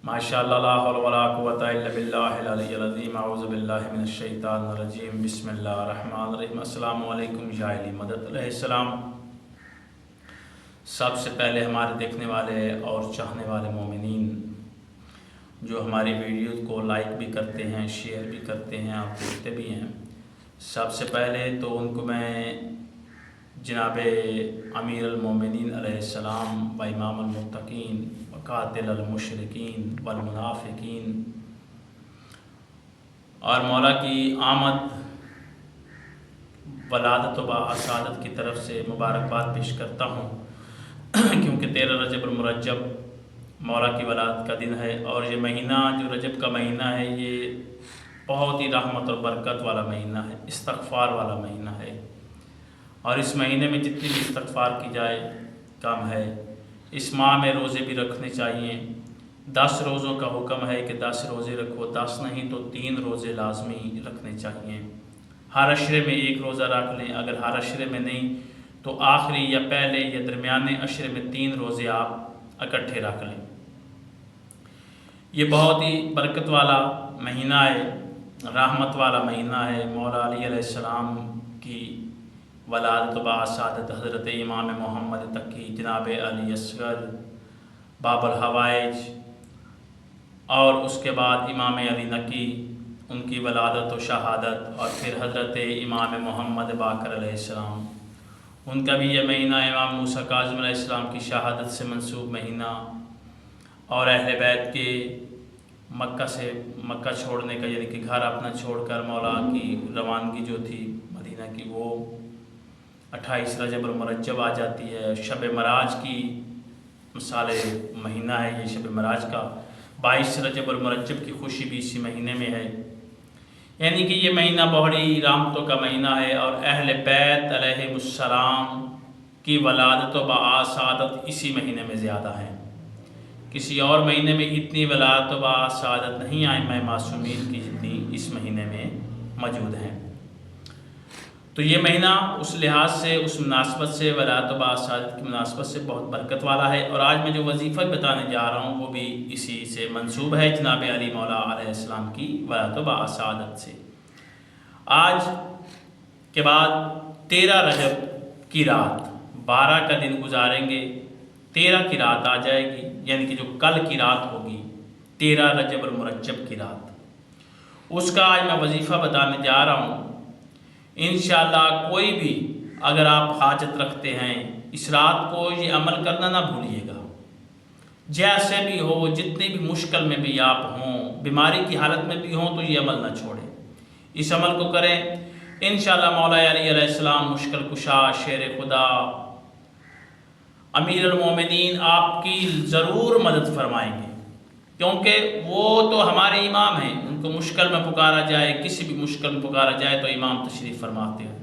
ماشاءاللہ لا حول ولا قوۃ الا باللہ العلی العظیم اعوذ باللہ من الشیطان الرجیم بسم اللہ الرحمن الرحیم۔ السلام علیکم یا علی مدد علیہ السلام۔ سب سے پہلے ہمارے دیکھنے والے اور چاہنے والے مومنین جو ہماری ویڈیوز کو لائک بھی کرتے ہیں، شیئر بھی کرتے ہیں، آپ دیکھتے بھی ہیں، سب سے پہلے تو ان کو میں جناب امیر المومنین علیہ السلام و امام المتقین و قاتل المشرکین والمنافقین اور مولا کی آمد ولادت و باسعادت کی طرف سے مبارکباد پیش کرتا ہوں، کیونکہ 13 رجب المرجب مولا کی ولادت کا دن ہے، اور یہ مہینہ جو رجب کا مہینہ ہے یہ بہت ہی رحمت اور برکت والا مہینہ ہے، استغفار والا مہینہ ہے، اور اس مہینے میں جتنی بھی استغفار کی جائے کم ہے۔ اس ماہ میں روزے بھی رکھنے چاہیے، 10 روزوں کا حکم ہے کہ 10 روزے رکھو، 10 نہیں تو 3 روزے لازمی رکھنے چاہیے۔ ہر عشرے میں 1 روزہ رکھ لیں، اگر ہر عشرے میں نہیں تو آخری یا پہلے یا درمیانے عشرے میں 3 روزے آپ اکٹھے رکھ لیں۔ یہ بہت ہی برکت والا مہینہ ہے، رحمت والا مہینہ ہے۔ مولا علی علیہ السلام کی ولادت و باسعادت حضرت امام محمد تقی جناب علی اصغر باب الحوائج، اور اس کے بعد امام علی نقی ان کی ولادت و شہادت، اور پھر حضرت امام محمد باقر علیہ السلام ان کا بھی یہ مہینہ امام موسیٰ کاظم علیہ السلام کی شہادت سے منسوب مہینہ، اور اہل بیت کے مکہ چھوڑنے کا، یعنی کہ گھر اپنا چھوڑ کر مولا کی روانگی جو تھی مدینہ کی، وہ 28 رجب المرجب آ جاتی ہے۔ شب معراج کی مثال مہینہ ہے یہ شب معراج کا، 22 رجب المرجب کی خوشی بھی اسی مہینے میں ہے، یعنی کہ یہ مہینہ بڑی رحمتوں کا مہینہ ہے، اور اہل بیت علیہ السلام کی ولادت و باسعادت اسی مہینے میں زیادہ ہے۔ کسی اور مہینے میں اتنی ولادت و باسعادت نہیں ائمہ معصومین کی جتنی اس مہینے میں موجود ہیں۔ تو یہ مہینہ اس لحاظ سے، اس مناسبت سے، ولادت و باسعادت کی مناسبت سے بہت برکت والا ہے، اور آج میں جو وظیفہ بتانے جا رہا ہوں وہ بھی اسی سے منسوب ہے، جناب علی مولا علیہ السلام کی ولادت و باسعادت سے۔ آج کے بعد 13 رجب کی رات 12 کا دن گزاریں گے، 13 کی رات آ جائے گی، یعنی کہ جو کل کی رات ہوگی 13 رجب المرجب کی رات، اس کا آج میں وظیفہ بتانے جا رہا ہوں۔ انشاءاللہ کوئی بھی اگر آپ حاجت رکھتے ہیں اس رات کو یہ عمل کرنا نہ بھولیے گا، جیسے بھی ہو، جتنی بھی مشکل میں بھی آپ ہوں، بیماری کی حالت میں بھی ہوں، تو یہ عمل نہ چھوڑیں، اس عمل کو کریں۔ انشاءاللہ مولا علی علیہ السلام مشکل کشا، شیر خدا، امیر المومنین آپ کی ضرور مدد فرمائیں گے، کیونکہ وہ تو ہمارے امام ہیں، ان کو مشکل میں پکارا جائے، کسی بھی مشکل میں پکارا جائے تو امام تشریف فرماتے ہیں۔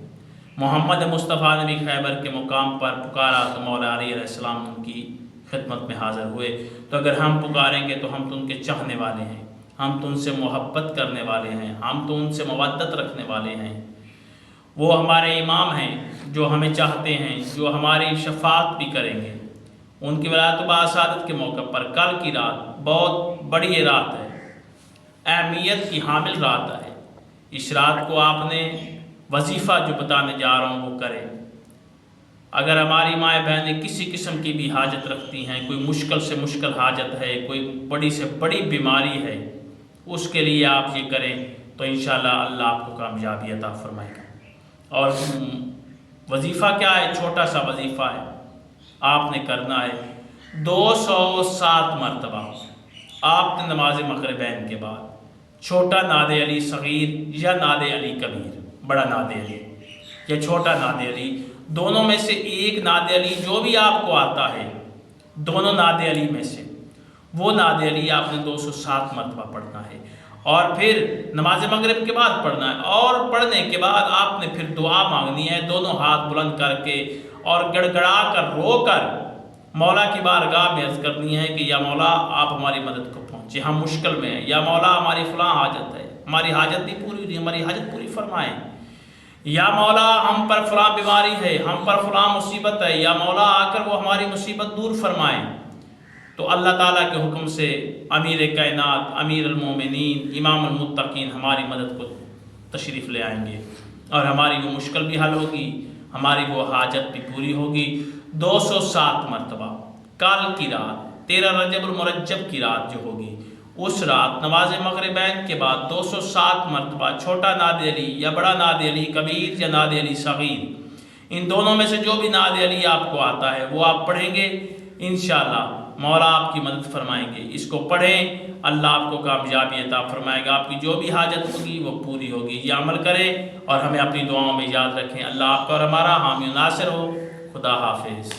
محمد مصطفیٰ نے بھی خیبر کے مقام پر پکارا تو مولا علی علیہ السلام ان کی خدمت میں حاضر ہوئے۔ تو اگر ہم پکاریں گے تو ہم تو ان کے چاہنے والے ہیں، ہم تو ان سے محبت کرنے والے ہیں، ہم تو ان سے مودت رکھنے والے ہیں، وہ ہمارے امام ہیں جو ہمیں چاہتے ہیں، جو ہماری شفاعت بھی کریں گے۔ ان کی ولادت و باسعادت کے موقع پر کل کی رات بہت بڑی رات ہے، اہمیت کی حامل رات ہے۔ اس رات کو آپ نے وظیفہ جو بتانے جا رہا ہوں وہ کریں۔ اگر ہماری مائیں بہنیں کسی قسم کی بھی حاجت رکھتی ہیں، کوئی مشکل سے مشکل حاجت ہے، کوئی بڑی سے بڑی بیماری ہے، اس کے لیے آپ یہ کریں تو انشاءاللہ اللہ آپ کو کامیابی عطا فرمائے گا۔ اور وظیفہ کیا ہے؟ چھوٹا سا وظیفہ ہے، آپ نے کرنا ہے 207 مرتبہ آپ نے نماز مغربین کے بعد چھوٹا ناد علی صغیر یا ناد علی کبیر، بڑا ناد علی یا چھوٹا ناد علی، دونوں میں سے ایک ناد علی جو بھی آپ کو آتا ہے، دونوں ناد علی میں سے وہ ناد علی آپ نے 207 مرتبہ پڑھنا ہے، اور پھر نماز مغرب کے بعد پڑھنا ہے، اور پڑھنے کے بعد آپ نے پھر دعا مانگنی ہے، دونوں ہاتھ بلند کر کے اور گڑ گڑا کر رو کر مولا کی بارگاہ میں عرض کرنی ہے کہ یا مولا آپ ہماری مدد کو پہنچے، ہم مشکل میں ہیں، یا مولا ہماری فلاں حاجت ہے، ہماری حاجت نہیں پوری ہوئی، ہماری حاجت پوری فرمائیں، یا مولا ہم پر فلاں بیماری ہے، ہم پر فلاں مصیبت ہے، یا مولا آ کر وہ ہماری مصیبت دور فرمائیں۔ تو اللہ تعالیٰ کے حکم سے امیر کائنات امیر المومنین امام المتقین ہماری مدد کو تشریف لے آئیں گے، اور ہماری وہ مشکل بھی حل ہوگی، ہماری وہ حاجت بھی پوری ہوگی۔ 207 مرتبہ کل کی رات 13 رجب المرجب کی رات جو ہوگی، اس رات نماز مغربین کے بعد 207 مرتبہ چھوٹا ناد علی یا بڑا ناد علی کبیر یا ناد علی صغیر، ان دونوں میں سے جو بھی ناد علی آپ کو آتا ہے وہ آپ پڑھیں گے، انشاءاللہ مولا آپ کی مدد فرمائیں گے۔ اس کو پڑھیں، اللہ آپ کو کامیابی عطا فرمائے گا، آپ کی جو بھی حاجت ہوگی وہ پوری ہوگی۔ یہ عمل کریں اور ہمیں اپنی دعاؤں میں یاد رکھیں۔ اللہ آپ کا اور ہمارا حامی و ناصر ہو۔ خدا حافظ۔